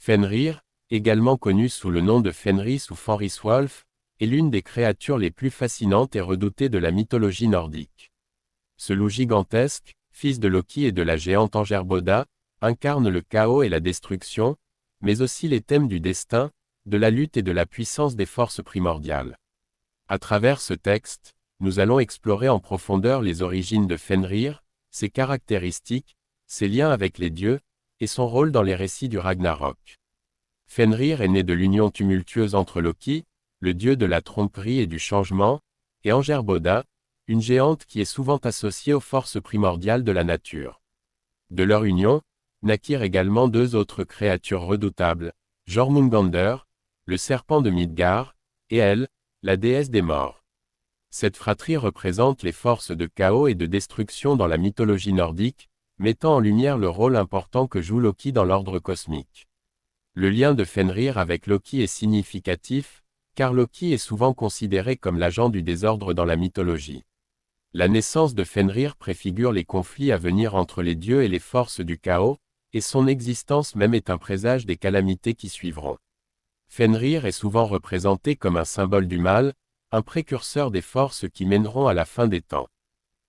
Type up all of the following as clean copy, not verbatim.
Fenrir, également connu sous le nom de Fenris ou Fenriswolf, est l'une des créatures les plus fascinantes et redoutées de la mythologie nordique. Ce loup gigantesque, fils de Loki et de la géante Angerboda, incarne le chaos et la destruction, mais aussi les thèmes du destin, de la lutte et de la puissance des forces primordiales. À travers ce texte, nous allons explorer en profondeur les origines de Fenrir, ses caractéristiques, ses liens avec les dieux, et son rôle dans les récits du Ragnarok. Fenrir est né de l'union tumultueuse entre Loki, le dieu de la tromperie et du changement, et Angerboda, une géante qui est souvent associée aux forces primordiales de la nature. De leur union, naquirent également deux autres créatures redoutables, Jormungandr, le serpent de Midgard, et Elle, la déesse des morts. Cette fratrie représente les forces de chaos et de destruction dans la mythologie nordique, mettant en lumière le rôle important que joue Loki dans l'ordre cosmique. Le lien de Fenrir avec Loki est significatif, car Loki est souvent considéré comme l'agent du désordre dans la mythologie. La naissance de Fenrir préfigure les conflits à venir entre les dieux et les forces du chaos, et son existence même est un présage des calamités qui suivront. Fenrir est souvent représenté comme un symbole du mal, un précurseur des forces qui mèneront à la fin des temps.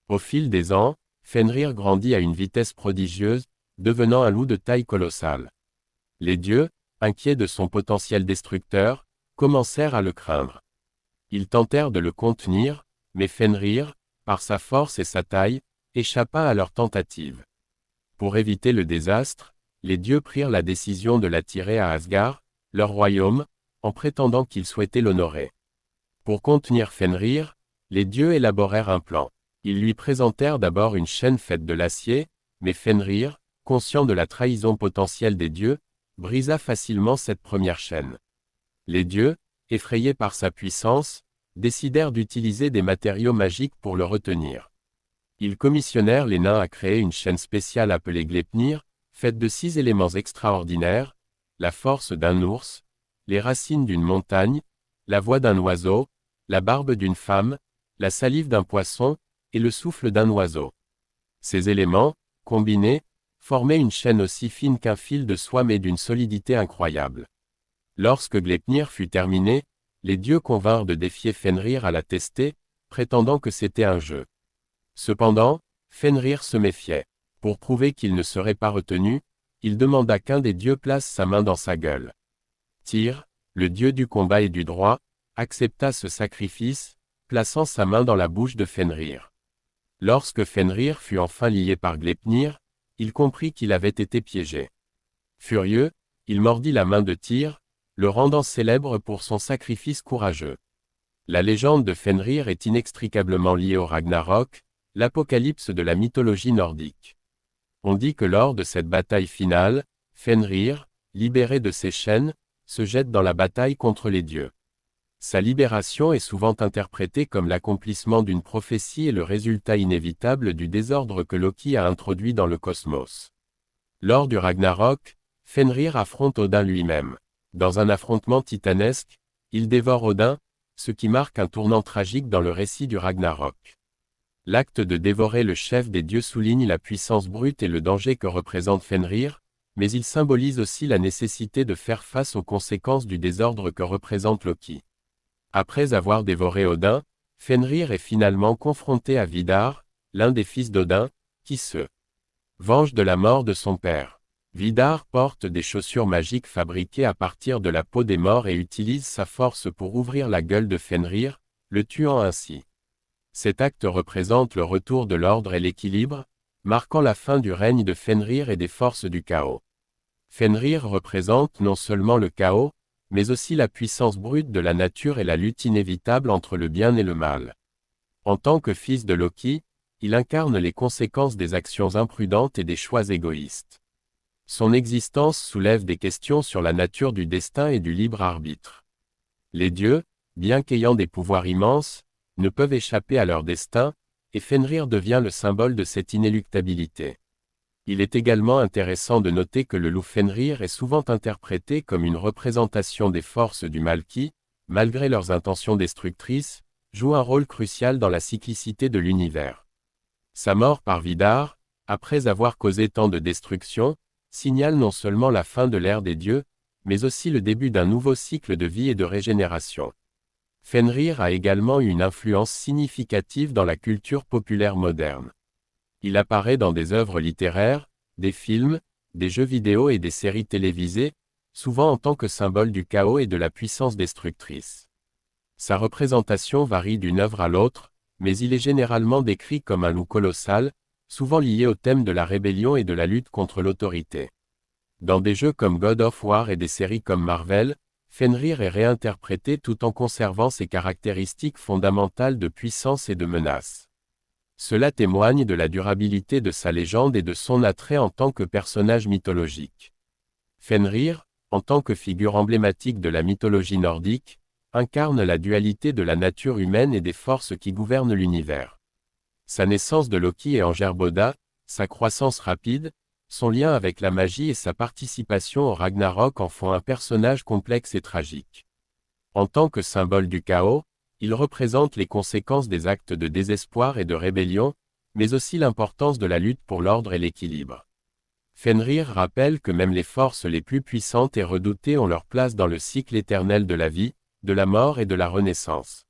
Au fil des ans, Fenrir grandit à une vitesse prodigieuse, devenant un loup de taille colossale. Les dieux, inquiets de son potentiel destructeur, commencèrent à le craindre. Ils tentèrent de le contenir, mais Fenrir, par sa force et sa taille, échappa à leur tentative. Pour éviter le désastre, les dieux prirent la décision de l'attirer à Asgard, leur royaume, en prétendant qu'ils souhaitaient l'honorer. Pour contenir Fenrir, les dieux élaborèrent un plan. Ils lui présentèrent d'abord une chaîne faite de l'acier, mais Fenrir, conscient de la trahison potentielle des dieux, brisa facilement cette première chaîne. Les dieux, effrayés par sa puissance, décidèrent d'utiliser des matériaux magiques pour le retenir. Ils commissionnèrent les nains à créer une chaîne spéciale appelée Gleipnir, faite de 6 éléments extraordinaires, la force d'un ours, les racines d'une montagne, la voix d'un oiseau, la barbe d'une femme, la salive d'un poisson, et le souffle d'un oiseau. Ces éléments, combinés, formaient une chaîne aussi fine qu'un fil de soie mais d'une solidité incroyable. Lorsque Gleipnir fut terminé, les dieux convinrent de défier Fenrir à la tester, prétendant que c'était un jeu. Cependant, Fenrir se méfiait. Pour prouver qu'il ne serait pas retenu, il demanda qu'un des dieux place sa main dans sa gueule. Tyr, le dieu du combat et du droit, accepta ce sacrifice, plaçant sa main dans la bouche de Fenrir. Lorsque Fenrir fut enfin lié par Gleipnir, il comprit qu'il avait été piégé. Furieux, il mordit la main de Tyr, le rendant célèbre pour son sacrifice courageux. La légende de Fenrir est inextricablement liée au Ragnarok, l'apocalypse de la mythologie nordique. On dit que lors de cette bataille finale, Fenrir, libéré de ses chaînes, se jette dans la bataille contre les dieux. Sa libération est souvent interprétée comme l'accomplissement d'une prophétie et le résultat inévitable du désordre que Loki a introduit dans le cosmos. Lors du Ragnarok, Fenrir affronte Odin lui-même. Dans un affrontement titanesque, il dévore Odin, ce qui marque un tournant tragique dans le récit du Ragnarok. L'acte de dévorer le chef des dieux souligne la puissance brute et le danger que représente Fenrir, mais il symbolise aussi la nécessité de faire face aux conséquences du désordre que représente Loki. Après avoir dévoré Odin, Fenrir est finalement confronté à Vidar, l'un des fils d'Odin, qui se venge de la mort de son père. Vidar porte des chaussures magiques fabriquées à partir de la peau des morts et utilise sa force pour ouvrir la gueule de Fenrir, le tuant ainsi. Cet acte représente le retour de l'ordre et l'équilibre, marquant la fin du règne de Fenrir et des forces du chaos. Fenrir représente non seulement le chaos, mais aussi la puissance brute de la nature et la lutte inévitable entre le bien et le mal. En tant que fils de Loki, il incarne les conséquences des actions imprudentes et des choix égoïstes. Son existence soulève des questions sur la nature du destin et du libre arbitre. Les dieux, bien qu'ayant des pouvoirs immenses, ne peuvent échapper à leur destin, et Fenrir devient le symbole de cette inéluctabilité. Il est également intéressant de noter que le loup Fenrir est souvent interprété comme une représentation des forces du mal qui, malgré leurs intentions destructrices, jouent un rôle crucial dans la cyclicité de l'univers. Sa mort par Vidar, après avoir causé tant de destruction, signale non seulement la fin de l'ère des dieux, mais aussi le début d'un nouveau cycle de vie et de régénération. Fenrir a également eu une influence significative dans la culture populaire moderne. Il apparaît dans des œuvres littéraires, des films, des jeux vidéo et des séries télévisées, souvent en tant que symbole du chaos et de la puissance destructrice. Sa représentation varie d'une œuvre à l'autre, mais il est généralement décrit comme un loup colossal, souvent lié au thème de la rébellion et de la lutte contre l'autorité. Dans des jeux comme God of War et des séries comme Marvel, Fenrir est réinterprété tout en conservant ses caractéristiques fondamentales de puissance et de menace. Cela témoigne de la durabilité de sa légende et de son attrait en tant que personnage mythologique. Fenrir, en tant que figure emblématique de la mythologie nordique, incarne la dualité de la nature humaine et des forces qui gouvernent l'univers. Sa naissance de Loki et Angerboda, sa croissance rapide, son lien avec la magie et sa participation au Ragnarok en font un personnage complexe et tragique. En tant que symbole du chaos, il représente les conséquences des actes de désespoir et de rébellion, mais aussi l'importance de la lutte pour l'ordre et l'équilibre. Fenrir rappelle que même les forces les plus puissantes et redoutées ont leur place dans le cycle éternel de la vie, de la mort et de la renaissance.